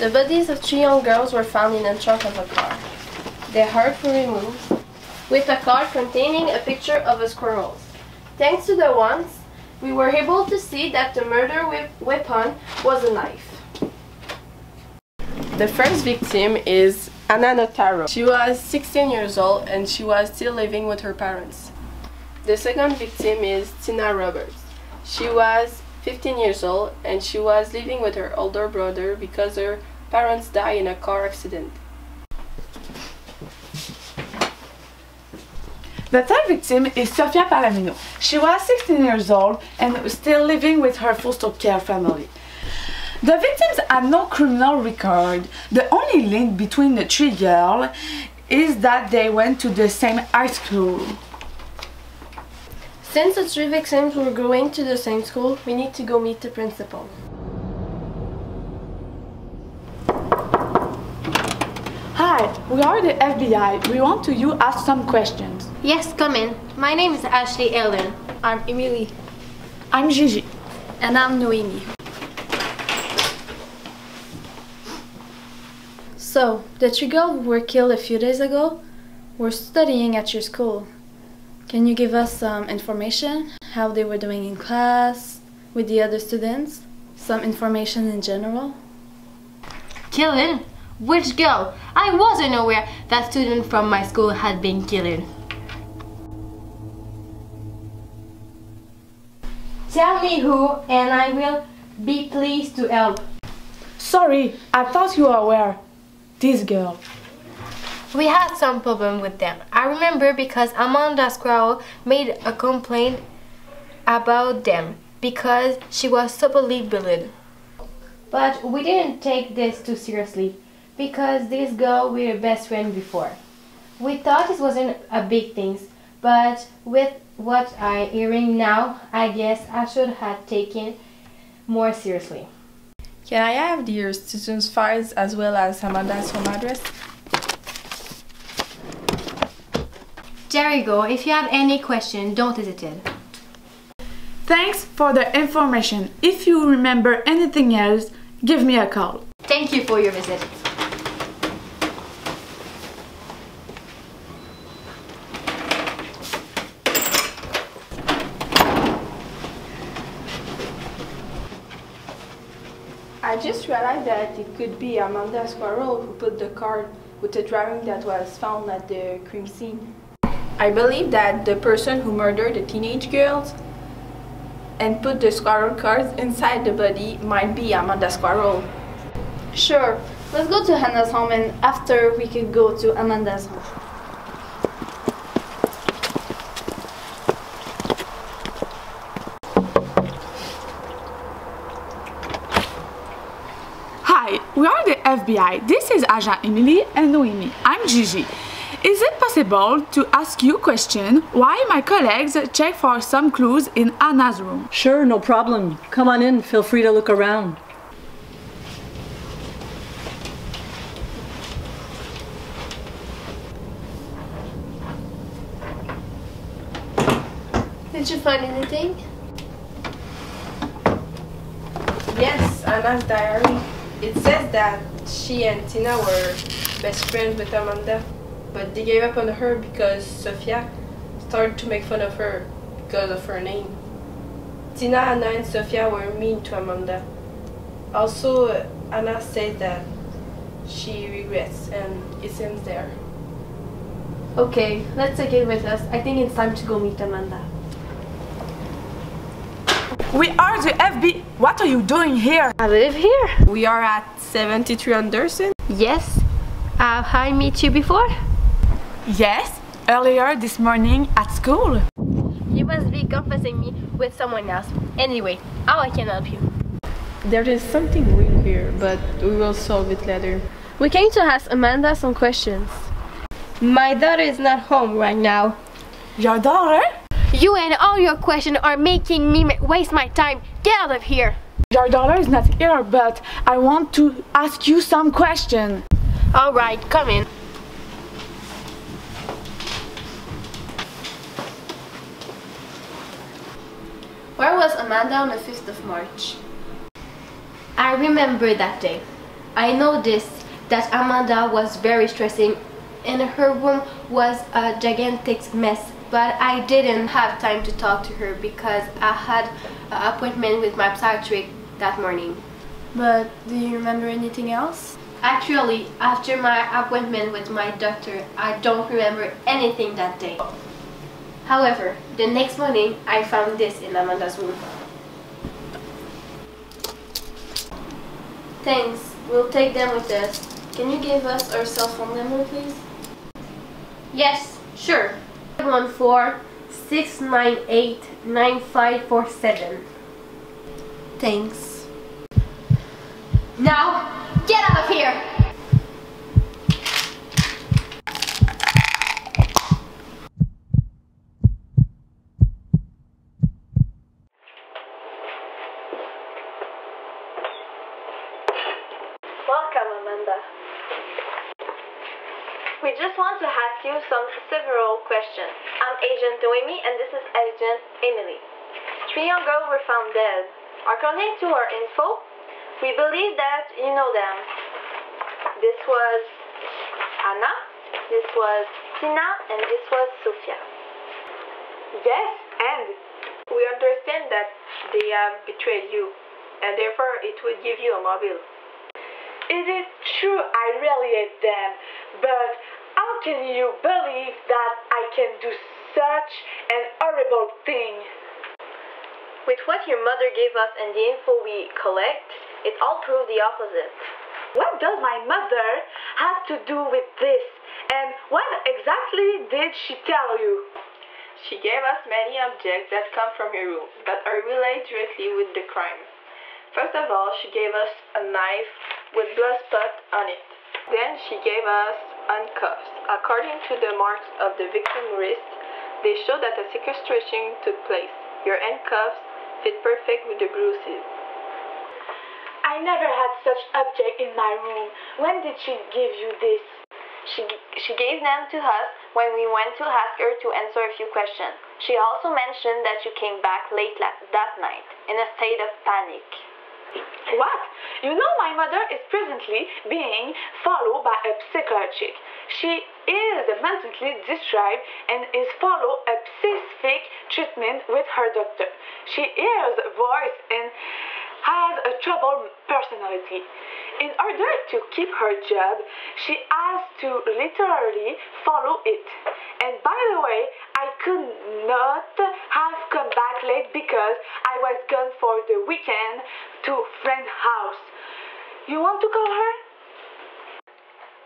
The bodies of 3 young girls were found in the trunk of a car. Their hearts were removed, with a card containing a picture of a squirrel. Thanks to the ones, we were able to see that the murder weapon was a knife. The first victim is Anna Notaro. She was 16 years old and she was still living with her parents. The second victim is Tina Roberts. She was 15 years old and she was living with her older brother because her parents died in a car accident. The third victim is Sofia Palamino. She was 16 years old and was still living with her foster care family. The victims had no criminal record. The only link between the 3 girls is that they went to the same high school. Since the 3 victims were going to the same school, we need to go meet the principal. Hi, we are the FBI. We want to you ask some questions. Yes, come in. My name is Ashley Ellen. I'm Emily. I'm Gigi. And I'm Noemi. So, the 3 girls who were killed a few days ago were studying at your school. Can you give us some information? How they were doing in class, with the other students? Some information in general? Killed? Which girl? I wasn't aware that student from my school had been killed. Tell me who, and I will be pleased to help. Sorry, I thought you were aware. This girl. We had some problem with them. I remember because Amanda Squirrel made a complaint about them because she was supposedly bullied. But we didn't take this too seriously because this girl were best friends before. We thought it wasn't a big thing, but with what I'm hearing now, I guess I should have taken more seriously. Can I have your students' files as well as Amanda's home address? There you go. If you have any question, don't hesitate. Thanks for the information. If you remember anything else, give me a call. Thank you for your visit. I just realized that it could be Amanda Squirrel who put the card with the drawing that was found at the crime scene. I believe that the person who murdered the teenage girls and put the squirrel cards inside the body might be Amanda Squirrel. Sure. Let's go to Hannah's home and after we could go to Amanda's home. Hi, we are the FBI. This is Agent Emily and Noemi. I'm Gigi. Is it possible to ask you a question why my colleagues check for some clues in Anna's room? Sure, no problem. Come on in, feel free to look around. Did you find anything? Yes, Anna's diary. It says that she and Tina were best friends with Amanda, but they gave up on her because Sofia started to make fun of her because of her name. Tina, Anna, and Sofia were mean to Amanda. Also, Anna said that she regrets, and it seems there. Okay, let's take it with us. I think it's time to go meet Amanda. We are the FBI. What are you doing here? I live here. We are at 73 Anderson. Yes. Have I met you before? Yes, earlier this morning at school. You must be confessing me with someone else. Anyway, how I can help you? There is something weird here, but we will solve it later. We came to ask Amanda some questions. My daughter is not home right now. Your daughter? You and all your questions are making me waste my time. Get out of here. Your daughter is not here, but I want to ask you some questions. All right, come in. Where was Amanda on the 5th of March? I remember that day. I noticed that Amanda was very stressing and her room was a gigantic mess, but I didn't have time to talk to her because I had an appointment with my psychiatrist that morning. But do you remember anything else? Actually, after my appointment with my doctor, I don't remember anything that day. However, the next morning, I found this in Amanda's room. Thanks, we'll take them with us. Can you give us our cell phone number, please? Yes, sure. 514-698-9547. Thanks. Now, get out of here! Welcome, Amanda. We just want to ask you several questions. I'm Agent Noemi and this is Agent Emily. 3 young girls were found dead. According to our info, we believe that you know them. This was Anna, this was Tina, and this was Sofia. Yes, and we understand that they have betrayed you, and therefore it would give you a mobile. It is true I really hate them, but how can you believe that I can do such an horrible thing? With what your mother gave us and the info we collect, it all proves the opposite. What does my mother have to do with this? And what exactly did she tell you? She gave us many objects that come from your room that are related directly with the crime. First of all, she gave us a knife with blood spot on it. Then she gave us handcuffs. According to the marks of the victim's wrist, they show that a sequestration took place. Your handcuffs fit perfect with the bruises. I never had such object in my room. When did she give you this? She gave them to us when we went to ask her to answer a few questions. She also mentioned that you came back late that night in a state of panic. What? You know my mother is presently being followed by a psychiatrist. She is mentally disturbed and is following a specific treatment with her doctor. She hears a voice and has a troubled personality. In order to keep her job, she has to literally follow it. And by the way, I could not have come back late because I was gone for the weekend to a friend's house. You want to call her?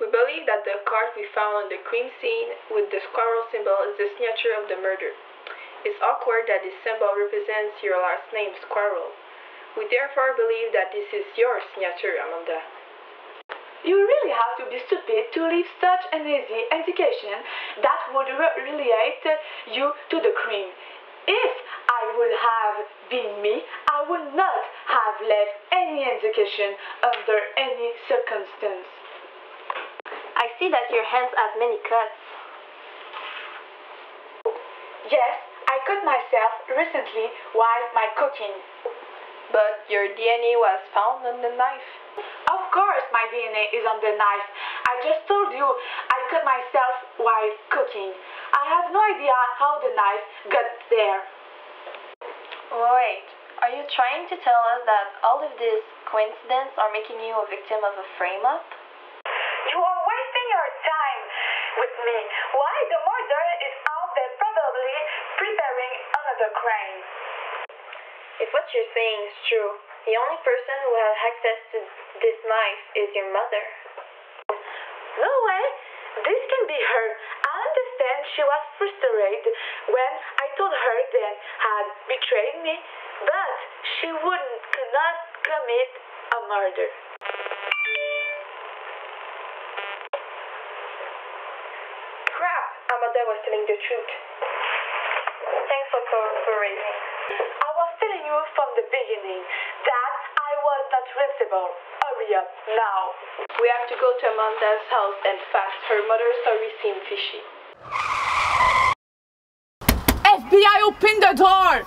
We believe that the card we found on the crime scene with the squirrel symbol is the signature of the murder. It's awkward that this symbol represents your last name, Squirrel. We therefore believe that this is your signature, Amanda. You really have to be stupid to leave such an easy indication that would relate you to the crime. If I would have been me, I would not have left any indication under any circumstance. I see that your hands have many cuts. Yes, I cut myself recently while cooking. But your DNA was found on the knife. Of course my DNA is on the knife. I just told you I cut myself while cooking. I have no idea how the knife got there. Wait, are you trying to tell us that all of these coincidences are making you a victim of a frame-up? You are wasting your time with me. Why the murderer is out there probably preparing another crime. If what you're saying is true, the only person who has access to this knife is your mother. No way. This can be her. I understand she was frustrated when I told her Dan had betrayed me, but she could not commit a murder. Crap! Amanda was telling the truth. Thanks for cooperating. I was telling you from the beginning that I was not responsible. Hurry up, now. We have to go to Amanda's house and fast. Her mother's story seemed fishy. FBI, open the door!